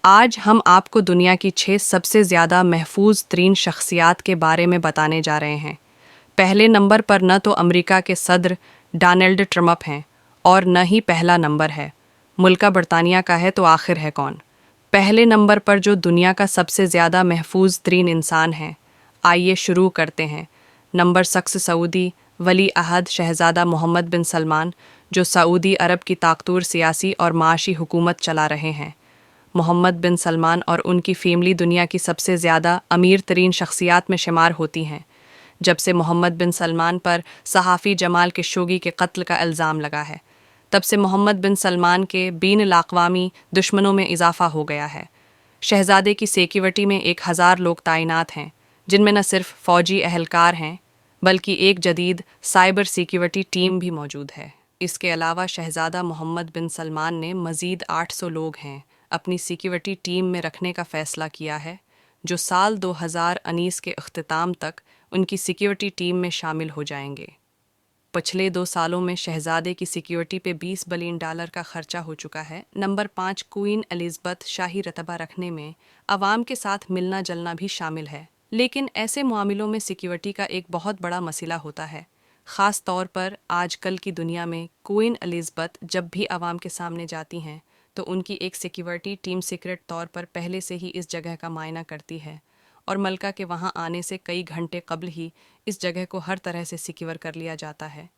आज हम आपको दुनिया की 6 सबसे ज़्यादा महफूज तरीन शख्सियात के बारे में बताने जा रहे हैं। पहले नंबर पर न तो अमेरिका के सदर डोनाल्ड ट्रम्प हैं और न ही पहला नंबर है मुल्का बरतानिया का है, तो आखिर है कौन? पहले नंबर पर जो दुनिया का सबसे ज़्यादा महफूज तरीन इंसान है, आइए शुरू करते हैं। नंबर 6 सऊदी वली अहद शहज़ादा मोहम्मद बिन सलमान, जो सऊदी अरब की ताकतवर सियासी और माशी हुकूमत चला रहे हैं। मोहम्मद बिन सलमान और उनकी फैमिली दुनिया की सबसे ज़्यादा अमीर तरीन शख्सियात में शुमार होती हैं। जब से मोहम्मद बिन सलमान पर सहाफ़ी जमाल खशोगी के कत्ल का इल्ज़ाम लगा है, तब से मोहम्मद बिन सलमान के बीन अक़वामी दुश्मनों में इजाफ़ा हो गया है। शहज़ादे की सिक्योरिटी में 1000 लोग तैनात हैं, जिनमें न सिर्फ फ़ौजी एहलकार हैं बल्कि एक जदीद साइबर सिक्योरिटी टीम भी मौजूद है। इसके अलावा शहज़ादा मोहम्मद बिन सलमान ने मज़ीद 800 लोग हैं अपनी सिक्योरिटी टीम में रखने का फ़ैसला किया है, जो साल 2019 के अख्तिताम तक उनकी सिक्योरिटी टीम में शामिल हो जाएंगे। पिछले 2 सालों में शहज़ादे की सिक्योरिटी पे $20 बिलियन का खर्चा हो चुका है। नंबर 5 क्वीन एलिज़ाबेथ शाही रतबा रखने में आवाम के साथ मिलना जलना भी शामिल है, लेकिन ऐसे मामलों में सिक्योरिटी का एक बहुत बड़ा मसला होता है। ख़ास तौर पर आजकल की दुनिया में क्वीन एलिज़ाबेथ जब भी आवाम के सामने जाती हैं तो उनकी एक सिक्योरिटी टीम सीक्रेट तौर पर पहले से ही इस जगह का मायना करती है और मलका के वहां आने से कई घंटे कबल ही इस जगह को हर तरह से सिक्योर कर लिया जाता है,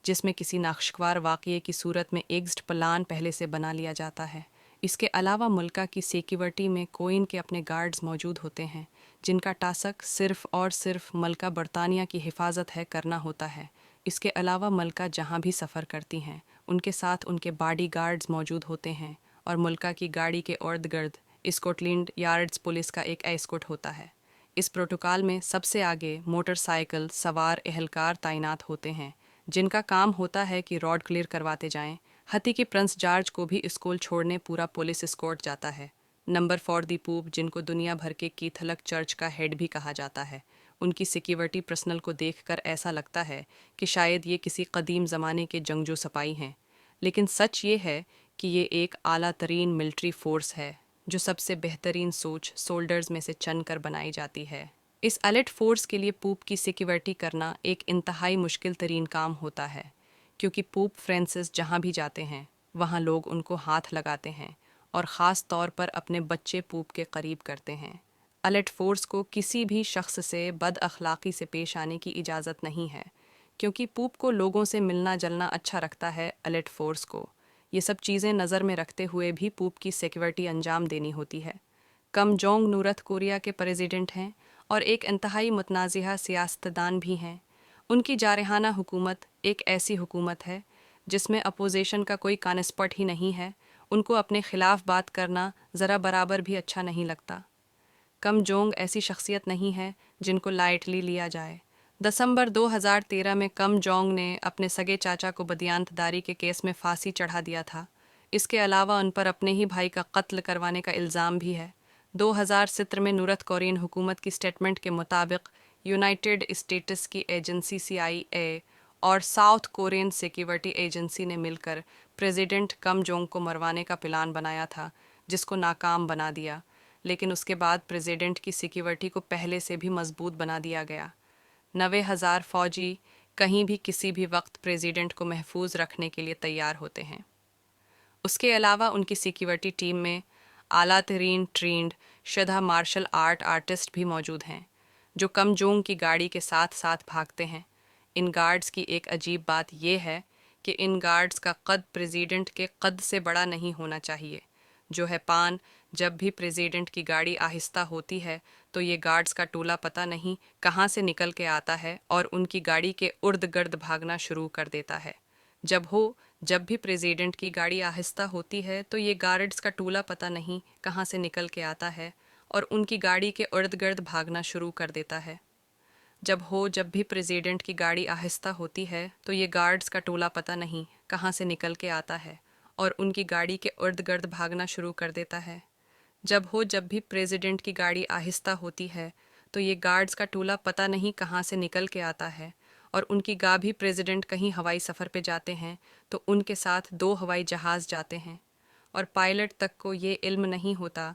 जिसमें किसी नाखुशगवार वाक़ये की सूरत में एग्जिट प्लान पहले से बना लिया जाता है। इसके अलावा मलका की सिक्योरिटी में कोइन के अपने गार्ड्स मौजूद होते हैं, जिनका टास्क सिर्फ और सिर्फ मलका बरतानिया की हिफाजत है करना होता है। इसके अलावा मलका जहाँ भी सफ़र करती हैं उनके साथ उनके बॉडी गार्ड्स मौजूद होते हैं और मुल्का की गाड़ी के इर्द गिर्द स्कॉटलैंड यार्ड्स पुलिस का एक एस्कॉर्ट होता है। इस प्रोटोकॉल में सबसे आगे मोटरसाइकिल सवार एहलकार तैनात होते हैं, जिनका काम होता है कि रोड क्लियर करवाते जाएं। हती के प्रिंस जॉर्ज को भी स्कूल छोड़ने पूरा पुलिस एस्कॉर्ट जाता है। नंबर 4 दी पूप, जिनको दुनिया भर के कैथोलिक चर्च का हेड भी कहा जाता है, उनकी सिक्योरिटी पर्सनल को देखकर ऐसा लगता है कि शायद ये किसी कदीम ज़माने के जंगजू सिपाही हैं, लेकिन सच ये है कि ये एक आला तरीन मिलिट्री फोर्स है जो सबसे बेहतरीन सोच सोल्डर्स में से चुन कर बनाई जाती है। इस एलिट फोर्स के लिए पूप की सिक्योरिटी करना एक इंतहाई मुश्किल तरीन काम होता है, क्योंकि पूप फ्रांसिस जहाँ भी जाते हैं वहाँ लोग उनको हाथ लगाते हैं और ख़ास तौर पर अपने बच्चे पूप के करीब करते हैं। एलिट फोर्स को किसी भी शख्स से बद अखलाक़ी से पेश आने की इजाज़त नहीं है, क्योंकि पूप को लोगों से मिलना जलना अच्छा रखता है। एलिट फोर्स को ये सब चीज़ें नज़र में रखते हुए भी पूप की सिक्योरिटी अंजाम देनी होती है। कम जोंग नूरत कोरिया के प्रेसिडेंट हैं और एक इंतहाई मुतनाज़िहा सियासतदान भी हैं। उनकी जारहाना हुकूमत एक ऐसी हुकूमत है जिसमें अपोजिशन का कोई कानस्पट ही नहीं है। उनको अपने ख़िलाफ़ बात करना ज़रा बराबर भी अच्छा नहीं लगता। कम जोंग ऐसी शख्सियत नहीं है जिनको लाइटली लिया जाए। दिसंबर 2013 में कम जोंग ने अपने सगे चाचा को बदयांतदारी के केस में फांसी चढ़ा दिया था। इसके अलावा उन पर अपने ही भाई का कत्ल करवाने का इल्ज़ाम भी है। 2017 में नूरत कोरियन हुकूमत की स्टेटमेंट के मुताबिक यूनाइटेड स्टेट्स की एजेंसी CIA और साउथ कोरियन सिक्योरिटी एजेंसी ने मिलकर प्रेसिडेंट कम जोंग को मरवाने का प्लान बनाया था, जिसको नाकाम बना दिया। लेकिन उसके बाद प्रेसिडेंट की सिक्योरिटी को पहले से भी मजबूत बना दिया गया। 90,000 फ़ौजी कहीं भी किसी भी वक्त प्रेसिडेंट को महफूज रखने के लिए तैयार होते हैं। उसके अलावा उनकी सिक्योरिटी टीम में आला तरीन ट्रेंड शुदा मार्शल आर्ट आर्टिस्ट भी मौजूद हैं, जो कम जोंग की गाड़ी के साथ साथ भागते हैं। इन गार्ड्स की एक अजीब बात यह है कि इन गार्ड्स का कद प्रेसिडेंट के कद से बड़ा नहीं होना चाहिए, जो है पान। जब भी प्रेसिडेंट की गाड़ी आहिस्ता होती है तो ये गार्ड्स का टोला पता नहीं कहाँ से निकल के आता है और उनकी गाड़ी के उर्द गर्द भागना शुरू कर देता है। जब भी प्रेसिडेंट की गाड़ी आहिस्ता होती है तो ये गार्ड्स का टोला पता नहीं कहाँ से निकल के आता है और उनकी गाड़ी के उर्द गर्द भागना शुरू कर देता है। जब भी प्रेसिडेंट की गाड़ी आहिस्ता होती है तो ये गार्ड्स का टोला पता नहीं कहाँ से निकल के आता है और उनकी गाड़ी के इर्द गिर्द भागना शुरू कर देता है। जब भी प्रेसिडेंट की गाड़ी आहिस्ता होती है तो ये गार्ड्स का टोला पता नहीं कहाँ से निकल के आता है और उनकी भी प्रेसिडेंट कहीं हवाई सफ़र पे जाते हैं तो उनके साथ 2 हवाई जहाज़ जाते हैं और पायलट तक को ये इल्म नहीं होता